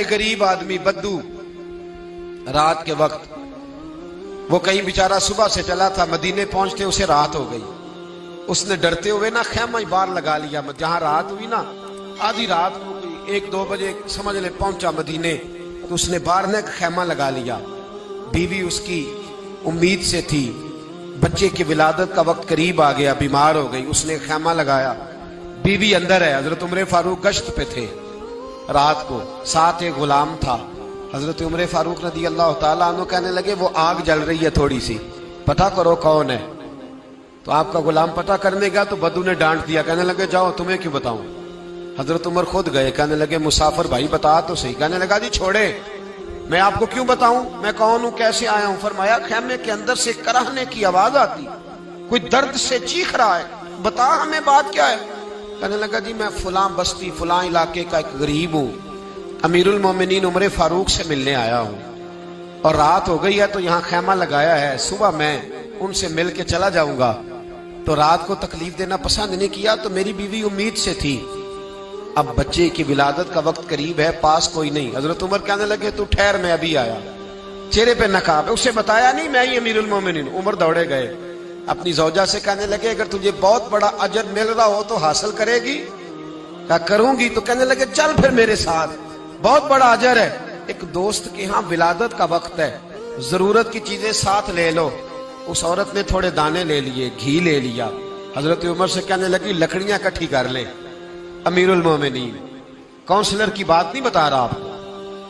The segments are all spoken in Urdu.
ایک غریب آدمی بدو رات کے وقت وہ کہیں بیچارہ صبح سے چلا تھا، مدینے پہنچتے اسے رات ہو گئی. اس نے ڈرتے ہوئے نا خیمہ ہی باہر لگا لیا. جہاں رات ہوئی نا آدھی رات ہو گئی، 1-2 بجے سمجھ لے پہنچا مدینے، تو اس نے باہر نے خیمہ لگا لیا. بیوی اس کی امید سے تھی، بچے کی ولادت کا وقت قریب آ گیا، بیمار ہو گئی. اس نے خیمہ لگایا، بیوی اندر ہے. حضرت عمر فاروق گشت پہ تھے رات کو، ساتھ ایک غلام تھا. حضرت عمر فاروق رضی اللہ تعالیٰ عنہ کہنے لگے وہ آگ جل رہی ہے تھوڑی سی، پتہ کرو کون ہے. تو آپ کا غلام پتہ کرنے گیا تو بدو نے ڈانٹ دیا، کہنے لگے جاؤ تمہیں کیوں بتاؤں. حضرت عمر خود گئے، کہنے لگے مسافر بھائی بتا تو صحیح. کہنے لگا جی چھوڑے، میں آپ کو کیوں بتاؤں، میں کون ہوں، کیسے آیا ہوں. فرمایا خیمے کے اندر سے کرہنے کی آواز آتی، کوئی درد سے چیخ رہا ہے، بتا ہمیں بات کیا ہے. کہنے لگا جی میں فلاں بستی فلاں علاقے کا ایک غریب ہوں، امیر المومنین عمر فاروق سے ملنے آیا ہوں، اور رات ہو گئی ہے تو یہاں خیمہ لگایا ہے، صبح میں ان سے مل کے چلا جاؤں گا. تو رات کو تکلیف دینا پسند نہیں کیا، تو میری بیوی امید سے تھی، اب بچے کی ولادت کا وقت قریب ہے، پاس کوئی نہیں. حضرت عمر کہنے لگے تو ٹھہر میں ابھی آیا. چہرے پہ نقاب ہے، اسے بتایا نہیں میں ہی امیر المومنین. عمر دوڑے گئے، اپنی زوجہ سے کہنے لگے اگر تجھے بہت بڑا اجر مل رہا ہو تو حاصل کرے گی. کہا کروں گی. تو کہنے لگے چل پھر میرے ساتھ، بہت بڑا اجر ہے. ایک دوست کے ہاں ولادت کا وقت ہے، ضرورت کی چیزیں ساتھ لے لو. اس عورت نے تھوڑے دانے لے لیے، گھی لے لیا. حضرت عمر سے کہنے لگی لکڑیاں اکٹھی کر لیں. امیر المومنین کونسلر کی بات نہیں بتا رہا آپ کو،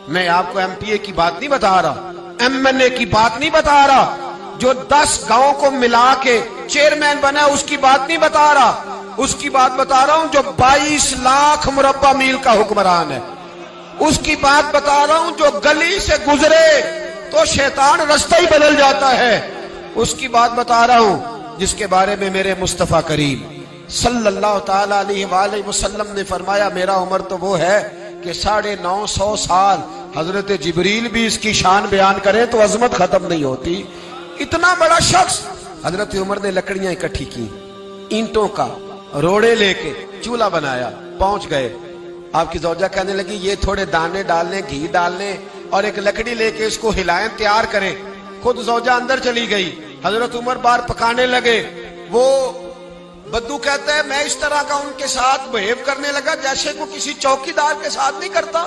میں آپ کو ایم پی اے کی بات نہیں بتا رہا، ایم این اے کی بات نہیں بتا رہا، جو 10 گاؤں کو ملا کے چیئرمین بنا اس کی بات نہیں بتا رہا، اس کی بات بتا رہا ہوں جو 22 لاکھ مربع میل کا حکمران ہے. اس کی بات بتا رہا ہوں جو گلی سے گزرے تو شیطان رستہ ہی بدل جاتا ہے. اس کی بات بتا رہا ہوں جس کے بارے میں میرے مصطفیٰ کریم صلی اللہ تعالی علیہ وآلہ وسلم نے فرمایا میرا عمر تو وہ ہے کہ 950 سال حضرت جبریل بھی اس کی شان بیان کرے تو عظمت ختم نہیں ہوتی. اتنا بڑا شخص. حضرت عمر نے لکڑیاں اکٹھی کی، اینٹوں کا روڑے لے کے چولہا بنایا، پہنچ گئے. آپ کی زوجہ کہنے لگی یہ تھوڑے دانے ڈالنے، گھی ڈالنے اور ایک لکڑی لے کے اس کو ہلائیں، تیار کریں. خود زوجہ اندر چلی گئی، حضرت عمر باہر پکانے لگے. وہ بدو کہتا ہے میں اس طرح کا ان کے ساتھ بہیو کرنے لگا جیسے کو کسی چوکیدار کے ساتھ نہیں کرتا.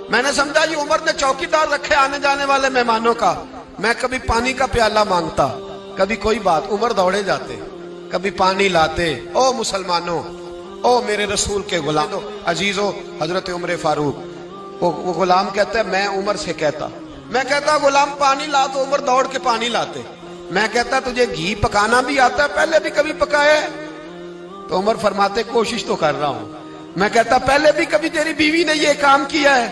میں نے سمجھا یہ عمر نے چوکیدار رکھے آنے جانے والے مہمانوں کا. میں کبھی پانی کا پیالہ مانگتا، کبھی کوئی بات، عمر دوڑے جاتے، کبھی پانی لاتے. او مسلمانوں، او میرے رسول کے غلام عزیزو، حضرت عمر فاروق. وہ غلام کہتا ہے میں عمر سے کہتا، میں کہتا غلام پانی لا تو عمر دوڑ کے پانی لاتے. میں کہتا تجھے گھی پکانا بھی آتا ہے، پہلے بھی کبھی پکایا ہے؟ تو عمر فرماتے کوشش تو کر رہا ہوں. میں کہتا پہلے بھی کبھی تیری بیوی نے یہ کام کیا ہے؟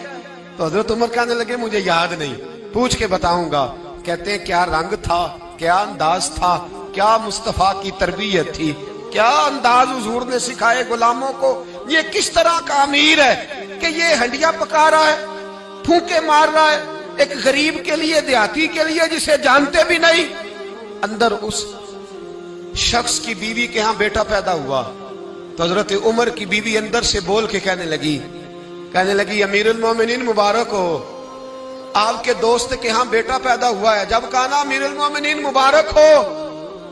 تو حضرت عمر کہنے لگے مجھے یاد نہیں، پوچھ کے بتاؤں گا. کہتے ہیں کیا رنگ تھا، کیا انداز تھا، کیا مصطفیٰ کی تربیت تھی، کیا انداز حضور نے سکھائے غلاموں کو. یہ کس طرح کا امیر ہے کہ یہ ہنڈیاں پکا رہا ہے، پھونکے مار رہا ہے ایک غریب کے لیے، دیہاتی کے لیے جسے جانتے بھی نہیں. اندر اس شخص کی بیوی کے ہاں بیٹا پیدا ہوا تو حضرت عمر کی بیوی اندر سے بول کے کہنے لگی امیر المومنین مبارک ہو، آپ کے دوست کے ہاں بیٹا پیدا ہوا ہے. جب کہا نا امیر المومنین مبارک ہو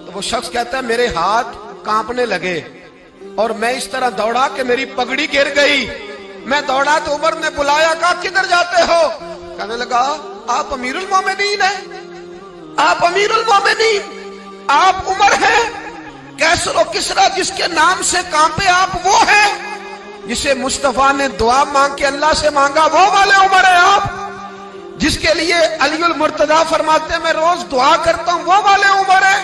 تو وہ شخص کہتا ہے میرے ہاتھ کانپنے لگے اور میں اس طرح دوڑا کہ میری پگڑی گر گئی. میں دوڑا تو عمر نے بلایا، کہا کدھر جاتے ہو؟ کہنے لگا آپ امیر المومنین ہیں، آپ امیر المومنین، آپ عمر ہیں. کیسر و کسرا جس کے نام سے کانپے آپ وہ ہیں، جسے مصطفیٰ نے دعا مانگ کے اللہ سے مانگا وہ والے عمر ہیں آپ، جس کے لیے علی المرتضیٰ فرماتے ہیں میں روز دعا کرتا ہوں وہ والے عمر ہیں،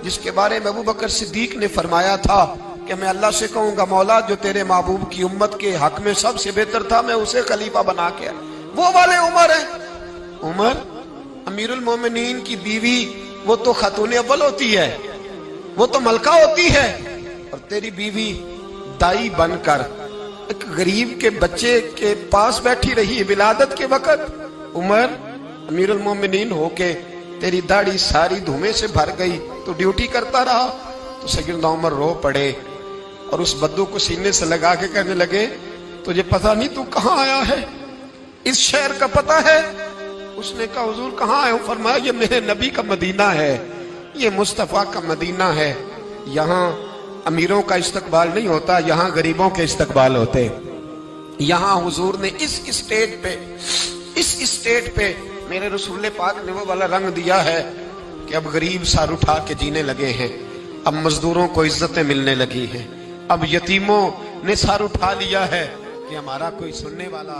جس کے بارے میں ابو بکر صدیق نے فرمایا تھا کہ میں اللہ سے کہوں گا مولا جو تیرے محبوب کی امت کے حق میں سب سے بہتر تھا میں اسے خلیفہ بنا کے، وہ والے عمر ہیں. عمر امیر المومنین کی بیوی وہ تو خاتون اول ہوتی ہے، وہ تو ملکہ ہوتی ہے، اور تیری بیوی دائی بن کر ایک غریب کے بچے کے پاس بیٹھی رہی ولادت کے وقت. عمر امیر المومنین ہو کے تیری داڑھی ساری دھومے سے بھر گئی تو ڈیوٹی کرتا رہا. تو سیدنا عمر رو پڑے اور اس بدو کو سینے سے لگا کے کہنے لگے تجھے پتہ نہیں تو کہاں آیا ہے؟ اس شہر کا پتہ ہے؟ اس نے کہا حضور کہاں ہے؟ فرمایا یہ میرے نبی کا مدینہ ہے، یہ مصطفیٰ کا مدینہ ہے، یہاں امیروں کا استقبال نہیں ہوتا، یہاں غریبوں کے استقبال ہوتے۔ یہاں حضور نے اس اسٹیٹ پہ میرے رسول پاک نے وہ والا رنگ دیا ہے کہ اب غریب سر اٹھا کے جینے لگے ہیں، اب مزدوروں کو عزتیں ملنے لگی ہیں، اب یتیموں نے سر اٹھا لیا ہے کہ ہمارا کوئی سننے والا